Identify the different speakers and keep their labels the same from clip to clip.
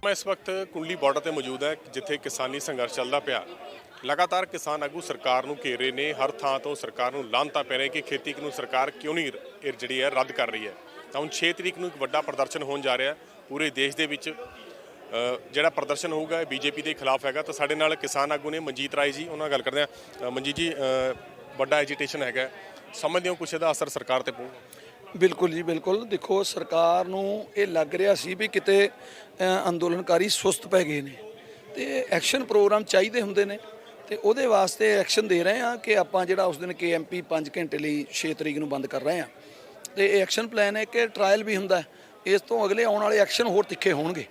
Speaker 1: मैं इस वक्त कुंडली बॉर्डर पर मौजूद है जिथे किसानी संघर्ष चलता पाया। लगातार किसान आगू सरकार नूं घेरे ने, हर थां तो सरकार नूं लानतां पै रही कि खेती नूं सरकार क्यों नहीं जिहड़ी है रद्द कर रही है। तो हुण 6 तरीक नूं एक वड्डा प्रदर्शन होण जा रहा है पूरे देश दे विच। जिहड़ा प्रदर्शन होगा बीजेपी के खिलाफ हैगा। तो साडे नाल किसान आगू ने मनजीत राय जी, उन्हां नाल गल करदे आ। मनजीत जी, वड्डा एजीटेशन हैगा, समझदे हो कुछ इहदा असर सरकार ते पਊਗਾ?
Speaker 2: बिल्कुल जी बिल्कुल। देखो सरकार नूं ये लग रहा सी भी किते अंदोलनकारी सुस्त पै गए ने ते एक्शन प्रोग्राम चाहिए होंदे ने ते उहदे वास्ते एक्शन दे रहे हैं कि आपां जिहड़ा उस दिन KMP 5 घंटे लई 6 तरीक नूं बंद कर रहे हैं। तो एक्शन प्लान है कि ट्रायल भी हुंदा है, इस तो अगले आने वाले एक्शन होर तिखे होणगे।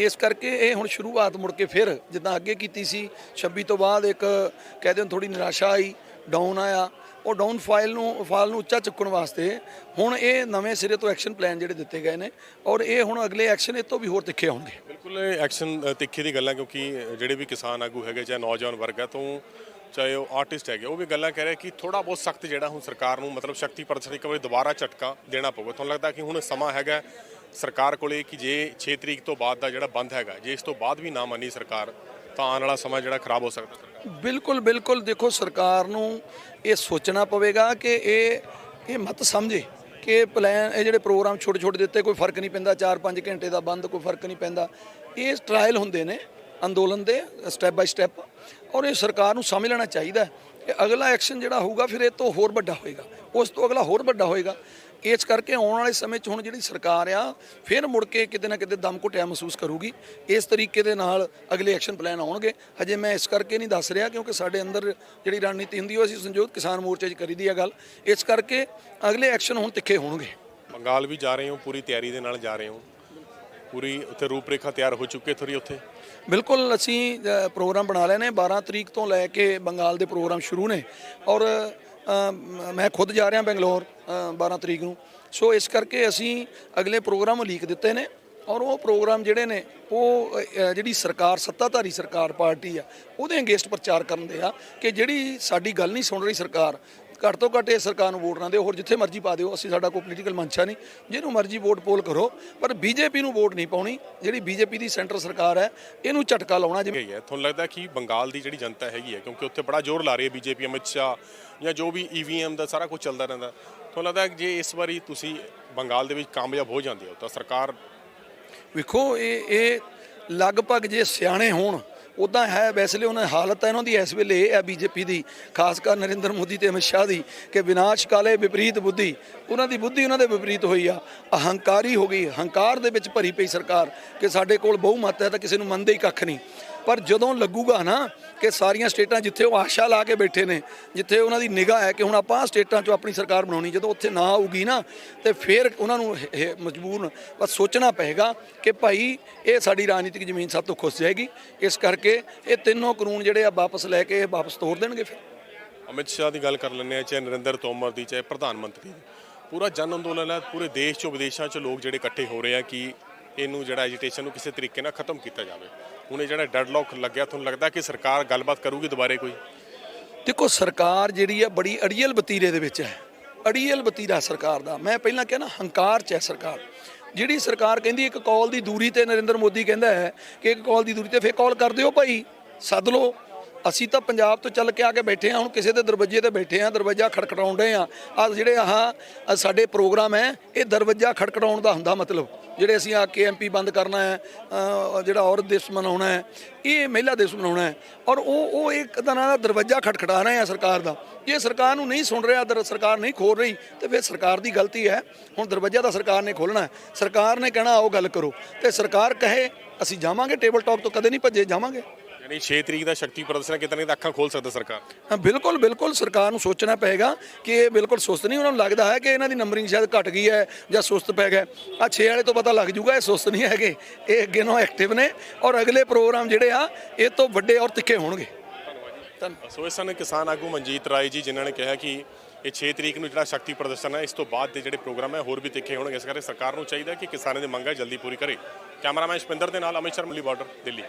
Speaker 2: इस करके ये हुण शुरुआत मुड़ के फिर जिद्दां अगे कीती सी 26 तो बाद एक कहते हैं थोड़ी निराशा आई, डाउन आया, और डाउन फाल नूं उच्चा चुकण वास्ते हुण ये नवें सिरे तो एक्शन प्लान जिहड़े दिते गए ने और ये हुण अगले एक्शन इस तो भी होर तिखे होणगे।
Speaker 1: बिल्कुल एक्शन तिखे दी गल्लां, क्योंकि जिहड़े भी किसान आगू है चाहे नौजवान वर्ग है, तो चाहे वो आर्टिस्ट है, वो भी गल्लां कह रहे कि थोड़ा बहुत सख्त जिहड़ा हुण सरकार नूं मतलब शक्ति प्रदर्शन एक बार दोबारा झटका देना पਊਗਾ। तुहानूं लगदा कि हुण समा हैगा सरकार कोले कि जे 6 तरीक तो बाद दा जिहड़ा बंद हैगा, जे इस तो बाद भी ना मनी सरकार तो आने वाला समा जिहड़ा खराब हो सकदा सरकार?
Speaker 2: बिल्कुल बिल्कुल। देखो सरकार नूं ये सोचना पवेगा कि ये मत समझे कि प्लान ये जिहड़े प्रोग्राम छोटे छोटे दिते कोई फर्क नहीं पैंदा, 4-5 घंटे का बंद कोई फर्क नहीं पैंदा। ये ट्रायल होंदे ने अंदोलन दे स्टैप बाय स्टैप, और ये सरकार नूं समझ लेना चाहिए कि अगला एक्शन जिहड़ा होगा फिर ये तो होर वड्डा होएगा, उस तो अगला होर वड्डा होएगा। इस करके आने वाले समय हुण जिहड़ी सरकार आ फिर मुड़ के किते ना किते दम घुटिया महसूस करूगी। इस तरीके दे नाल अगले एक्शन प्लान आउणगे। हजे मैं इस करके नहीं दस रहा क्योंकि साडे अंदर जिहड़ी रणनीति हुंदी असीं संयुक्त किसान मोर्चे 'च करी दी है गल। इस करके अगले एक्शन हुण तिखे होणगे।
Speaker 1: बंगाल भी जा रहे हो, पूरी तैयारी दे नाल जा रहे हो, पूरी उत्थे रूपरेखा तैयार हो चुके थोड़ी उत्थे?
Speaker 2: बिल्कुल असीं प्रोग्राम बना लेने 12 तरीक तो लैके बंगाल के प्रोग्राम शुरू ने, और मैं खुद जा रहा बेंगलोर 12 तरीक नूं। सो इस करके असीं अगले प्रोग्राम लीक दिते ने, और वो प्रोग्राम जिहड़े ने वो जिहड़ी सरकार सत्ताधारी सरकार पार्टी आ उहदे अगेंस्ट प्रचार करन दे आ कि जिहड़ी साडी गल नहीं सुन रही सरकार, घੱਟ ਤੋਂ घੱਟ इस सरकार ਨੂੰ वोट ना दिओ, होर जिथे मर्जी पा दिओ, असीं साडा कोई पोलीटिकल मंशा नहीं, जिन्हों मर्जी वोट पोल करो, पर BJP ਨੂੰ वोट नहीं पाउणी। जिहड़ी BJP ਦੀ सेंटर सरकार है इहनूं झटका लाउणा जिवें
Speaker 1: है। तुहानूं लगदा कि बंगाल की जिहड़ी जनता हैगी है, क्योंकि उत्थे बड़ा जोर ला रही है BJP, अमित शाह या जो भी EVM का सारा कुछ चलता रहता, तुहानूं लगदा जे इस बारी तुसीं बंगाल दे विच कामयाब हो जांदे हो तो सरकार?
Speaker 2: वेखो ये लगभग जे सियाणे होण उदा है, वैसे उन्हें हालत है इन्हों की इस वेले है BJP की, खासकर नरेंद्र मोदी ते अमित शाह की, कि विनाश काले विपरीत बुद्धि, उन्होंने बुद्धि उन्होंने विपरीत हुई आ, अहंकारी हो गई, हंकार दे विच भरी पई सरकार कि साडे कोल बहुमत है तो किसी नूं मनदे ही कख नहीं। पर जदों लगूगा ना कि सारिया स्टेटां जिथे वो आशा ला के बैठे ने, जिथे उन्होंने निगाह है कि हुण आपां स्टेटां चों अपनी सरकार बनाउणी, जदों उत्थे ना आऊगी ना तो फिर उन्होंने मजबूर बस सोचना पेगा कि भाई ये साडी राजनीतिक जमीन सब तो खुस जाएगी। इस करके ये तीनों कानून जिहड़े आ वापस लैके वापस तोड़ देणगे। फिर
Speaker 1: अमित शाह की गल कर लें, चाहे नरेंद्र तोमर की, चाहे प्रधानमंत्री, पूरा जन अंदोलन है, पूरे देश चो विदेशों चो लोग जिहड़े इकट्ठे हो रहे हैं कि इनू जिहड़ा एजीटेशन किसी तरीके नाल खत्म किया जाए। हुण ये जिहड़ा डेडलॉक लग्या, तुहानूं लगदा कि सरकार गलबात करूगी दोबारे कोई?
Speaker 2: देखो सरकार जिहड़ी है बड़ी अड़ीअल वतीरे दे विच है, अड़ीअल वतीरा सरकार दा। मैं पहला कहना हंकार च है सरकार। जिहड़ी सरकार कहंदी एक कॉल की दूरी ते, नरेंद्र मोदी कहंदा है कि एक कॉल की दूरी ते, फिर कॉल कर दिओ भाई, सद लो। असीं तो पंजाब तो चल के आके बैठे हैं, हुण किसी के दरवाजे ते बैठे हैं, दरवाजा खड़खड़ाउण डे आ जिहड़े साडे प्रोग्राम है ये दरवाजा खड़खड़ाउण दा हुंदा, मतलब जिहड़े असीं KMP बंद करना है, जिहड़ा औरत दिवस मनाउणा है, ये महिला दिवस मनाउणा है, और वो एक तरह का दरवाजा खटखड़ा रहे हैं सरकार का। जे सरकार नूं नहीं सुन रहा, सरकार नहीं खोल रही, तो फिर सरकार की गलती है। हुण दरवाजा तो सरकार ने खोलना है, सरकार ने कहना आओ गल करो, तो सरकार कहे असीं जावांगे, टेबल टॉक तो कदे नहीं भजे जावांगे।
Speaker 1: यानी 6 तरीक का शक्ति प्रदर्शन कितने अखां खोल सकता सरकार?
Speaker 2: हाँ बिल्कुल बिल्कुल, सरकार को सोचना पेगा कि ये बिल्कुल सुस्त नहीं। उन्होंने लगता है कि इन्हों की नंबरिंग शायद घट गई है या सुस्त पै गए। 6 वाले तो पता लग जूगा ये सुस्त नहीं है, ये अगे नों एक्टिव ने, और अगले प्रोग्राम जिहड़े आ ये तो वड्डे और तिखे होणगे।
Speaker 1: सो इस किसान आगू मनजीत राय जी जिन्होंने कहा कि ये 6 तरीक नूं जिहड़ा शक्ति प्रदर्शन है, इस तो बाद के जिहड़े प्रोग्राम है होर भी तिखे होणगे। इस करके सरकार नूं चाहीदा कि किसानां दी मंगां जल्दी पूरी करे। कैमरामैन शपिंदर दे नाल अमित शर्मा, कुंडली बॉर्डर, दिल्ली।